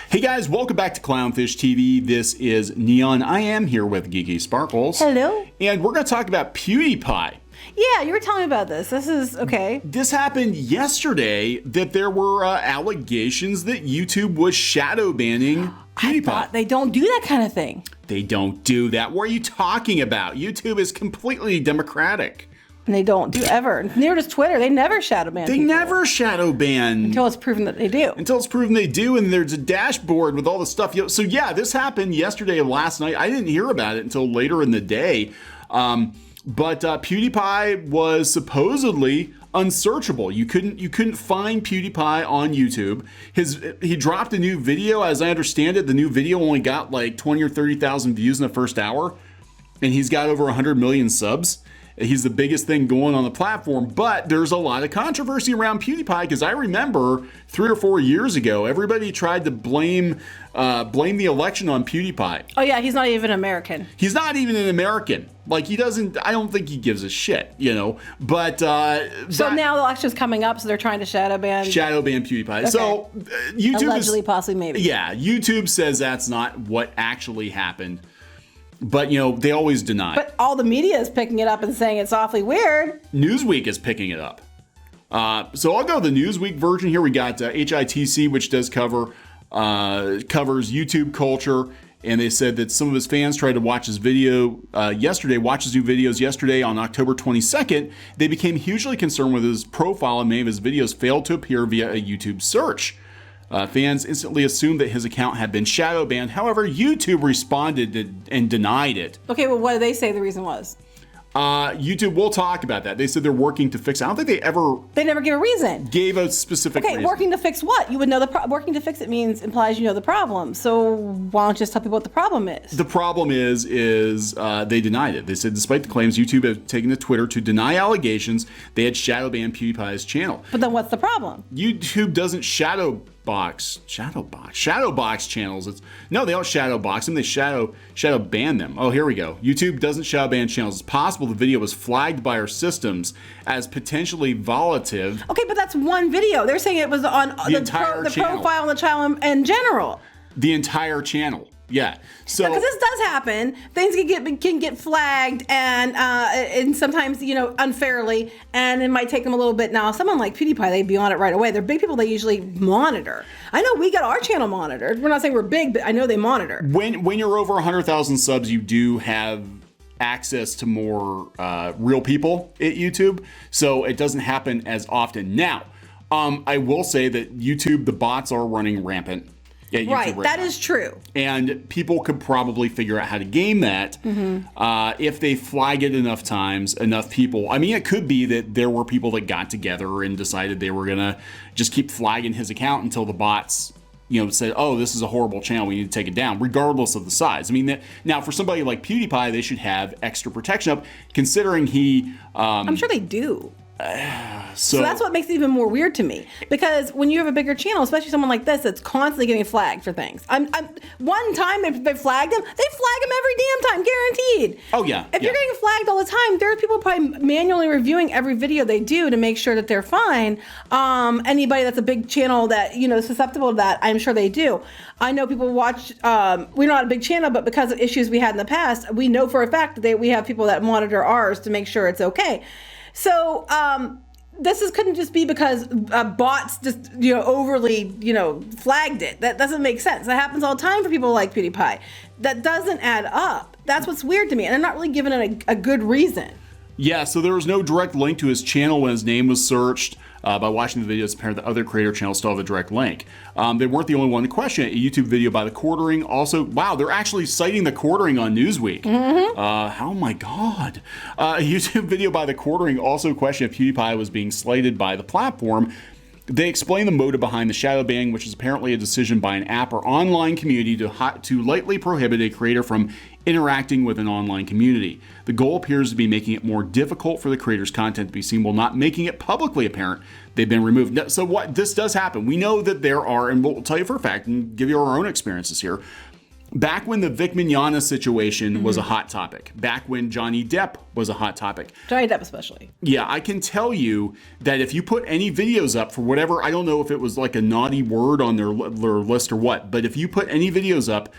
Hey guys, welcome back to Clownfish TV. This is Kneon. I am here with Geeky Sparkles. Hello. And we're going to talk about PewDiePie. Yeah, you were telling me about this. This is okay. This happened yesterday that there were allegations that YouTube was shadow banning PewDiePie. I thought they don't do that kind of thing. They don't do that. What are you talking about? YouTube is completely democratic. And they don't do ever. Neither does Twitter. They never shadow ban They people. never shadow ban. Until it's proven that they do. Until it's proven they do, and there's a dashboard with all the stuff. So yeah, this happened yesterday and last night. I didn't hear about it until later in the day. But PewDiePie was supposedly unsearchable. You couldn't find PewDiePie on YouTube. He dropped a new video. As I understand it, the new video only got like 20 or 30,000 views in the first hour, and he's got over 100 million subs. He's the biggest thing going on the platform, but there's a lot of controversy around PewDiePie because I remember 3 or 4 years ago, everybody tried to blame the election on PewDiePie. Oh yeah, he's not even American. He's not even an American. Like I don't think he gives a shit, you know. But so now the election's coming up, so they're trying to shadow ban PewDiePie. Okay. So YouTube allegedly, possibly, maybe. Yeah, YouTube says that's not what actually happened. But, you know, they always deny. But all the media is picking it up and saying it's awfully weird. Newsweek is picking it up. So I'll go the Newsweek version here. We got HITC, which does covers YouTube culture. And they said that some of his fans tried to watch his video watch his new videos yesterday on October 22nd. They became hugely concerned with his profile, and many of his videos failed to appear via a YouTube search. Fans instantly assumed that his account had been shadow banned. However, YouTube responded and denied it. Okay, well, what did they say the reason was? YouTube, we'll talk about that. They said they're working to fix it. I don't think they never gave a reason. Gave a specific reason. Working to fix what? You would know working to fix it implies you know the problem. So why don't you just tell people what the problem is? The problem is they denied it. They said despite the claims, YouTube had taken to Twitter to deny allegations they had shadow banned PewDiePie's channel. But then what's the problem? YouTube doesn't shadow box channels. No, they don't shadow box them. They shadow ban them. Oh, here we go. YouTube doesn't shadow ban channels. It's possible the video was flagged by our systems as potentially violative. Okay, but that's one video. They're saying it was on the profile and the channel in general. The entire channel. Yeah. So because this does happen, things can get flagged and sometimes unfairly, and it might take them a little bit. Now, someone like PewDiePie, they'd be on it right away. They're big people. They usually monitor. I know we got our channel monitored. We're not saying we're big, but I know they monitor. When you're over 100,000 subs, you do have access to more real people at YouTube, so it doesn't happen as often. Now, I will say that YouTube, the bots are running rampant. Right, that is true. And people could probably figure out how to game that if they flag it enough times, enough people. I mean, it could be that there were people that got together and decided they were going to just keep flagging his account until the bots, said, oh, this is a horrible channel, we need to take it down, regardless of the size. I mean, now for somebody like PewDiePie, they should have extra protection up, considering he... I'm sure they do. So that's what makes it even more weird to me, because when you have a bigger channel, especially someone like this that's constantly getting flagged for things. One time they flagged him, they flag him every damn time, guaranteed. Oh yeah. If you're getting flagged all the time, there are people probably manually reviewing every video they do to make sure that they're fine. Anybody that's a big channel that is susceptible to that, I'm sure they do. I know people watch. We're not a big channel, but because of issues we had in the past, we know for a fact that we have people that monitor ours to make sure it's okay. So this couldn't just be because bots just overly flagged it. That doesn't make sense. That happens all the time for people like PewDiePie. That doesn't add up. That's what's weird to me, and they're not really giving it a good reason. Yeah, so there was no direct link to his channel when his name was searched. By watching the videos, apparently the other creator channels still have a direct link. They weren't the only one to question it. A YouTube video by The Quartering also, wow, they're actually citing The Quartering on Newsweek. Oh my God. A YouTube video by The Quartering also questioned if PewDiePie was being slighted by the platform. They explain the motive behind the shadow banning, which is apparently a decision by an app or online community to lightly prohibit a creator from interacting with an online community. The goal appears to be making it more difficult for the creator's content to be seen while not making it publicly apparent they've been removed. So what this does happen. We know that there are, and we'll tell you for a fact and give you our own experiences here, Back when the Vic Mignogna situation was a hot topic, back when Johnny Depp was a hot topic. Johnny Depp especially. Yeah, I can tell you that if you put any videos up for whatever, I don't know if it was like a naughty word on their list or what, but if you put any videos up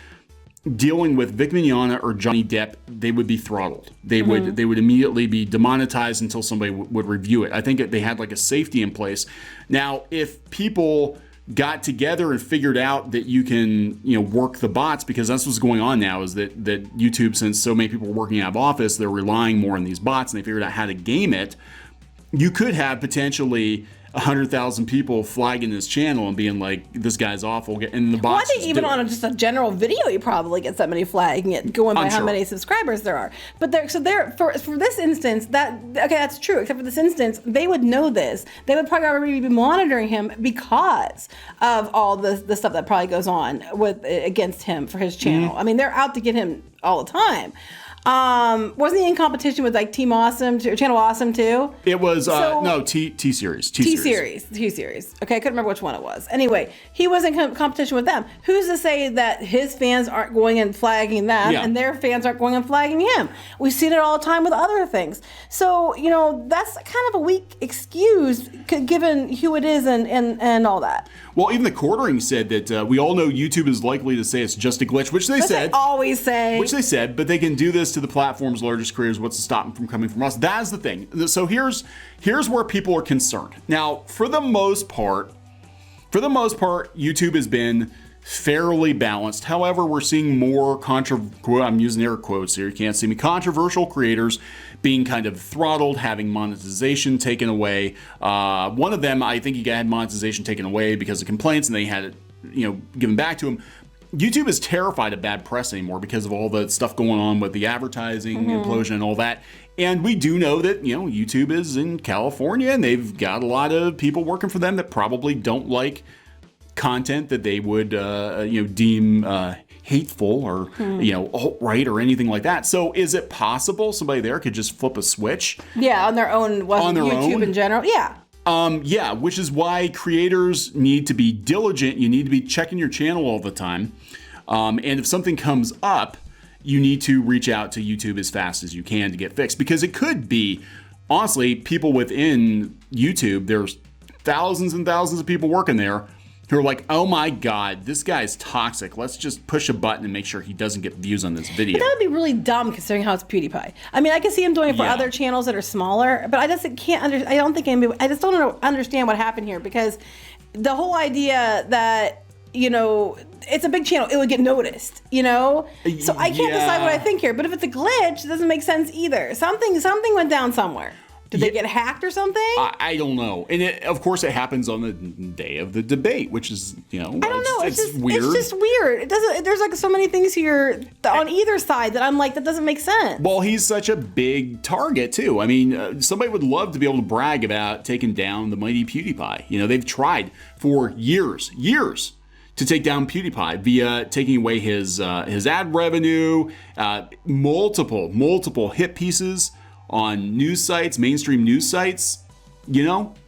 dealing with Vic Mignogna or Johnny Depp, they would be throttled. They would immediately be demonetized until somebody would review it. I think they had like a safety in place. Now, if people got together and figured out that you can, work the bots, because that's what's going on now, is that YouTube, since so many people are working out of office, they're relying more on these bots, and they figured out how to game it. You could have potentially 100,000 people flagging this channel and being like, this guy's awful, and the bots. Well, I think even on just a general video, you probably get that many flagging it, going by how many subscribers there are. But for this instance, that's true. Except for this instance, they would know this. They would probably already be monitoring him because of all the stuff that probably goes on against him for his channel. I mean, they're out to get him all the time. Wasn't he in competition with like Team Awesome, Channel Awesome too? It was T Series. T Series. Okay, I couldn't remember which one it was. Anyway, he was in competition with them. Who's to say that his fans aren't going and flagging them, and their fans aren't going and flagging him? We've seen it all the time with other things. So that's kind of a weak excuse given who it is and all that. Well, even the quartering said that we all know YouTube is likely to say it's just a glitch, which they said. They always say. Which they said, but they can do this to the platform's largest creators. What's to stop them from coming from us? That's the thing. So here's where people are concerned. Now, for the most part, YouTube has been fairly balanced. However, we're seeing more I'm using air quotes here. You can't see me. Controversial creators being kind of throttled, having monetization taken away. One of them, I think he had monetization taken away because of complaints, and they had it, given back to him. YouTube is terrified of bad press anymore because of all the stuff going on with the advertising implosion and all that. And we do know that, YouTube is in California, and they've got a lot of people working for them that probably don't like content that they would, deem hateful or, alt-right or anything like that. So is it possible somebody there could just flip a switch? Yeah, on their own. YouTube in general. Yeah. Which is why creators need to be diligent. You need to be checking your channel all the time. And if something comes up, you need to reach out to YouTube as fast as you can to get fixed. Because it could be, honestly, people within YouTube, there's thousands and thousands of people working there who are like, oh my God, this guy's toxic. Let's just push a button and make sure he doesn't get views on this video. But that would be really dumb considering how it's PewDiePie. I mean, I can see him doing it for other channels that are smaller, but I just don't understand what happened here, because the whole idea that, it's a big channel, it would get noticed, So I can't decide what I think here, but if it's a glitch, it doesn't make sense either. Something went down somewhere. Did they get hacked or something? I don't know. And of course it happens on the day of the debate, which is, I don't know. It's weird. It's just weird. It doesn't. There's like so many things here on either side that I'm like, that doesn't make sense. Well, he's such a big target too. I mean, somebody would love to be able to brag about taking down the mighty PewDiePie. They've tried for years to take down PewDiePie via taking away his ad revenue, multiple hit pieces on news sites, mainstream news sites,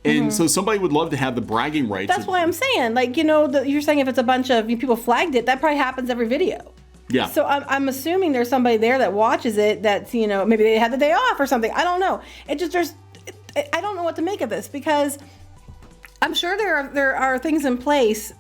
and so somebody would love to have the bragging rights. That's why I'm saying, like, you're saying if it's a bunch of people flagged it, that probably happens every video. Yeah. So I'm assuming there's somebody there that watches it that's, maybe they had the day off or something. I don't know. I don't know what to make of this, because I'm sure there are things in place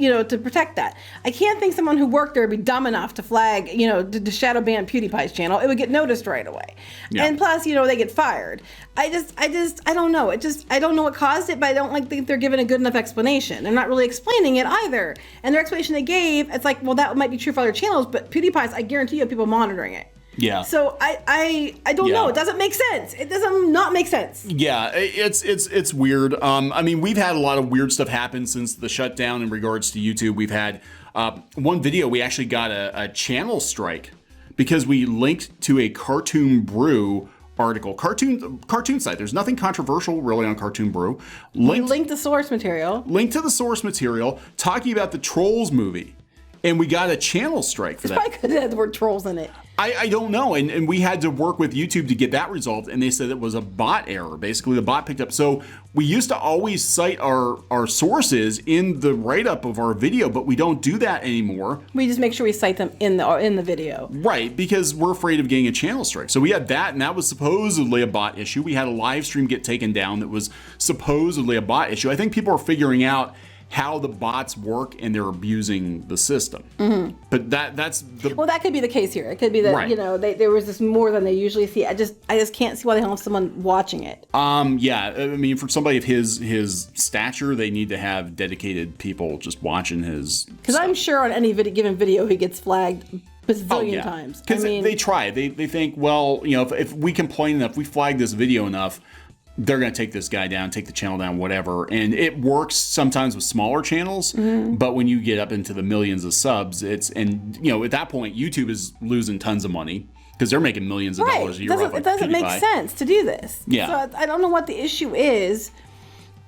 to protect that. I can't think someone who worked there would be dumb enough to flag, to shadow ban PewDiePie's channel. It would get noticed right away. Yeah. And plus, they get fired. I don't know. I don't know what caused it, but I don't think they're giving a good enough explanation. They're not really explaining it either. And their explanation they gave, it's like, well, that might be true for other channels, but PewDiePie's, I guarantee you have people monitoring it. Yeah. So I don't know. It doesn't make sense. It doesn't not make sense. Yeah, it's weird. I mean, we've had a lot of weird stuff happen since the shutdown in regards to YouTube. We've had one video, we actually got a channel strike because we linked to a Cartoon Brew article. Cartoon site. There's nothing controversial really on Cartoon Brew. We linked the source material. Linked to the source material talking about the Trolls movie. And we got a channel strike for that. Probably could have had the word trolls in it. I don't know. And we had to work with YouTube to get that resolved. And they said it was a bot error. Basically, the bot picked up. So we used to always cite our sources in the write-up of our video, but we don't do that anymore. We just make sure we cite them in the video. Right, because we're afraid of getting a channel strike. So we had that, and that was supposedly a bot issue. We had a live stream get taken down that was supposedly a bot issue. I think people are figuring out how the bots work, and they're abusing the system. But that's the... Well, that could be the case here. It could be that, Right. you know, there was just more than they usually see. I just can't see why they don't have someone watching it. Yeah, I mean, for somebody of his stature, they need to have dedicated people just watching his... Because I'm sure on any given video he gets flagged bazillion times. Because they try. They think, well, you know, if we complain enough, we flag this video enough, they're going to take this guy down, take the channel down, whatever. And it works sometimes with smaller channels, but when you get up into the millions of subs, and you know, at that point, YouTube is losing tons of money because they're making millions of dollars a year off It doesn't make sense to do this. Yeah. So I don't know what the issue is.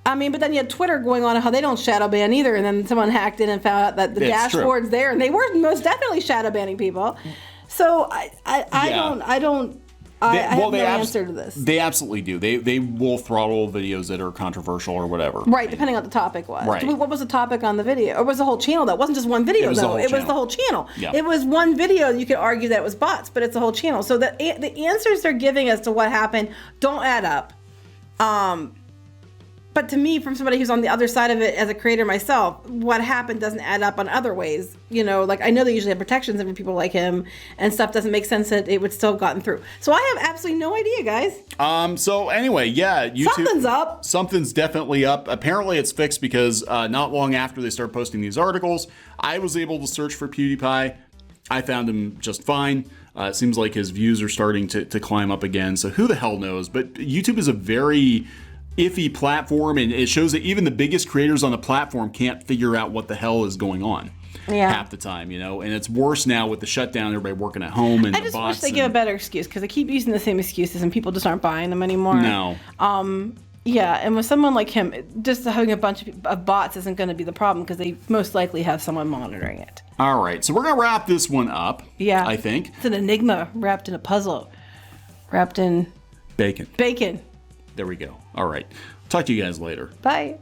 I mean, but then you had Twitter going on how they don't shadow ban either, and then someone hacked in and found out that the dashboard's there, and they were most definitely shadow banning people. So I have no answer to this. They absolutely do. They will throttle videos that are controversial or whatever. Right, depending on what the topic was. Right. What was the topic on the video? Or was the whole channel? That wasn't just one video, though. It was the whole channel. Yeah. It was one video. You could argue that it was bots, but it's the whole channel. So the answers they're giving as to what happened don't add up. But to me, from somebody who's on the other side of it as a creator myself, what happened doesn't add up on other ways. You know, like I know they usually have protections for people like him, and stuff doesn't make sense that it would still have gotten through. So I have absolutely no idea, guys. So anyway, yeah, YouTube, Something's up. Something's definitely up. Apparently, it's fixed because not long after they started posting these articles, I was able to search for PewDiePie. I found him just fine. It seems like his views are starting to climb up again. So who the hell knows? But YouTube is a very iffy platform, and it shows that even the biggest creators on the platform can't figure out what the hell is going on half the time, you know. And it's worse now with the shutdown, everybody working at home, and I just wish they give a better excuse, because they keep using the same excuses and people just aren't buying them anymore. No. Yeah, and with someone like him, just having a bunch of bots isn't going to be the problem, because they most likely have someone monitoring it. All right, so we're going to wrap this one up, I think. It's an enigma wrapped in a puzzle. Wrapped in... Bacon. Bacon. There we go. All right. Talk to you guys later. Bye.